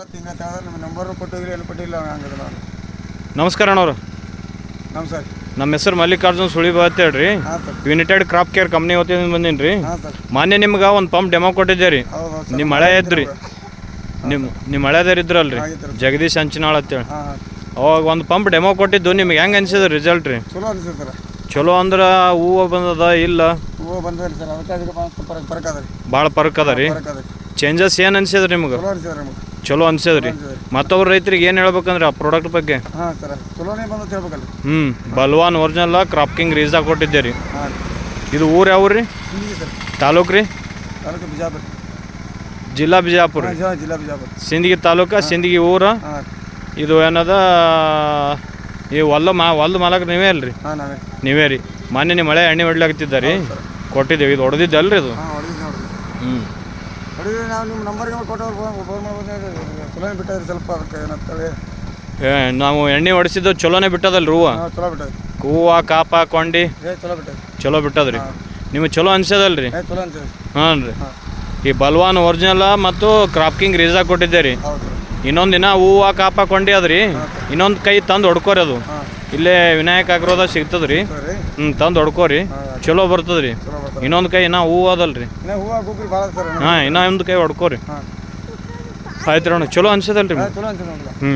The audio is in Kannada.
ನಿಮ್ಮ ನಂಬರ್ ಕೊಟ್ಟಿದ್ರಿ ಏನು ಕೊಟ್ಟಿಲ್ಲ ಹಂಗದ ನಾನು. ನಮಸ್ಕಾರ ಅಣ್ಣವ್ರು. ನಮಸ್ಕಾರ. ನಮ್ಮ ಹೆಸರು ಮಲ್ಲಿಕಾರ್ಜುನ್ ಸುಳಿಬ ಅಂತ ಹೇಳ್ರಿ. ಯುನೈಟೆಡ್ ಕ್ರಾಪ್ ಕೇರ್ ಕಂಪ್ನಿ ಹೊತ್ತಿಂದ ಬಂದೀನಿ ರೀ. ಮಾನ್ಯ ನಿಮ್ಗೆ ಒಂದು ಪಂಪ್ ಡೆಮೋ ಕೊಟ್ಟಿದ್ದೆ ರೀ. ನಿಮ್ಮ ಹಳೆ ಇದ್ರಿ, ನಿಮ್ಮ ಹಳೆದಾರ ಇದ್ರಲ್ರಿ ಜಗದೀಶ್ ಅಂಚಿನಾಳ್ ಅಂತೇಳಿ. ಅವಾಗ ಒಂದು ಪಂಪ್ ಡೆಮೋ ಕೊಟ್ಟಿದ್ದು. ನಿಮ್ಗೆ ಹೆಂಗೆ ಅನ್ಸಿದ ರಿಸಲ್ಟ್ ರೀ? ಚಲೋ ಅನಿಸ್ತದೆ ಸರ್. ಚಲೋ ಅಂದ್ರೆ ಹೂವು ಬಂದದ ಇಲ್ಲ? ಹೂವು ಬಂದದ್ರಿ ಸರ್. ಅದಕ್ಕೆ ಫರಕ್ ಅದ ರೀ, ಭಾಳ ಫರಕ್ ಅದ ರೀ. ಚೇಂಜಸ್ ಏನು ಅನ್ಸಿದ್ರಿ ನಿಮ್ಗೆ? ಚಲೋ ಅನಿಸಿದ್ರಿ ನಮಗೆ. ಚಲೋ ಅನ್ಸದ್ರಿ. ಮತ್ತೊಬ್ರು ರೈತರಿಗೆ ಏನು ಹೇಳ್ಬೇಕಂದ್ರೆ ಆ ಪ್ರಾಡಕ್ಟ್ ಬಗ್ಗೆ? ಹಾಂ ಸರ್, ಚಲೋನೇ ಬಂದು ಹೇಳ್ಬೇಕಲ್ಲ. ಬಲ್ವಾನ್ ಒರಿಜಿನಲ್ ಕ್ರಾಪ್ ಕಿಂಗ್ ರೀಸಾ ಕೊಟ್ಟಿದ್ದೆ ರೀ. ಹಾಂ. ಇದು ಊರು ಯಾವ ರೀ? ಸರ್. ತಾಲೂಕು ರೀ? ತಾಲೂಕು ಬಿಜಾಪುರ. ಜಿಲ್ಲಾ ಬಿಜಾಪುರ. ಜಿಲ್ಲಾ ಬಿಜಾಪುರ. ಸಿಂದಗಿ ತಾಲೂಕು, ಸಿಂದಗಿ ಊರ. ಇದು ಏನದ ಈ ಹೊಲ್ದ ಮಾಲಕ್ ನೀವೇ ಅಲ್ರಿ? ಹಾಂ, ನಾವೇ. ನೀವೇ ರೀ. ಮೊನ್ನೆ ನಿಮ್ಮ ಮಳೆ ಎಣ್ಣೆ ಹೊಡ್ಲಾಗ್ತಿದ್ದ ರೀ, ಕೊಟ್ಟಿದ್ದೇವೆ. ಇದು ಹೊಡೆದಿದ್ದೆ ಅಲ್ರಿ ಇದು? ಹೊಡೆದಿದ್ದೆ ನಾವು. ನಿಮ್ಮ ನಂಬರ್ಗೆ ಕೊಟ್ಟವ್ರು ಚಲೋನೇ ಬಿಟ್ಟದ್ರಿ ಸ್ವಲ್ಪ. ಅದಕ್ಕೆ ಏನಂತೇಳಿ ನಾವು ಎಣ್ಣೆ ಹೊಡಿಸಿದ್ದು ಚಲೋನೇ ಬಿಟ್ಟದಲ್ರಿ ಹೂವು? ಚಲೋ ಬಿಟ್ಟದ್ರಿ. ಹೂವು ಕಾಪ ಕೊಂಡಿ ಚಲೋ ಬಿಟ್ಟದ್ರಿ. ಚಲೋ ಬಿಟ್ಟದ್ರಿ. ನಿಮಗೆ ಚಲೋ ಅನ್ಸದಲ್ರಿ? ಚಲೋ ಅನ್ಸದ್ರಿ. ಹಾಂ ರೀ. ಈ ಬಲ್ವಾನ್ ಒರಿಜಿನಲ್ ಮತ್ತು ಕ್ರಾಪ್ ಕಿಂಗ್ ರೀಸಾ ಕೊಟ್ಟಿದ್ದೆ ರೀ. ಇನ್ನೊಂದು ದಿನ ಹೂವು ಕಾಪ ಕೊಂಡಿ ಅದ್ರಿ. ಇನ್ನೊಂದು ಕೈ ತಂದು ಹೊಡ್ಕೋರಿ. ಅದು ಇಲ್ಲೇ ವಿನಾಯಕ ಆಗ್ರೋದ ಸಿಗ್ತದ್ರಿ. ತಂದು ಹೊಡ್ಕೋರಿ, ಚಲೋ ಬರ್ತದ್ರಿ. ಇನ್ನೊಂದು ಕೈ ನಾ ಹೂವು ಅದಲ್ರಿ. ಹಾಂ, ಇನ್ನೊಂದು ಕೈ ಹೊಡ್ಕೋರಿ. ಆಯ್ತು ರೀ ಅಣ್ಣ. ಚಲೋ ಅನ್ಸದಲ್ರಿ? ಚಲೋ ಅನ್ಸದ. ಹ್ಞೂ.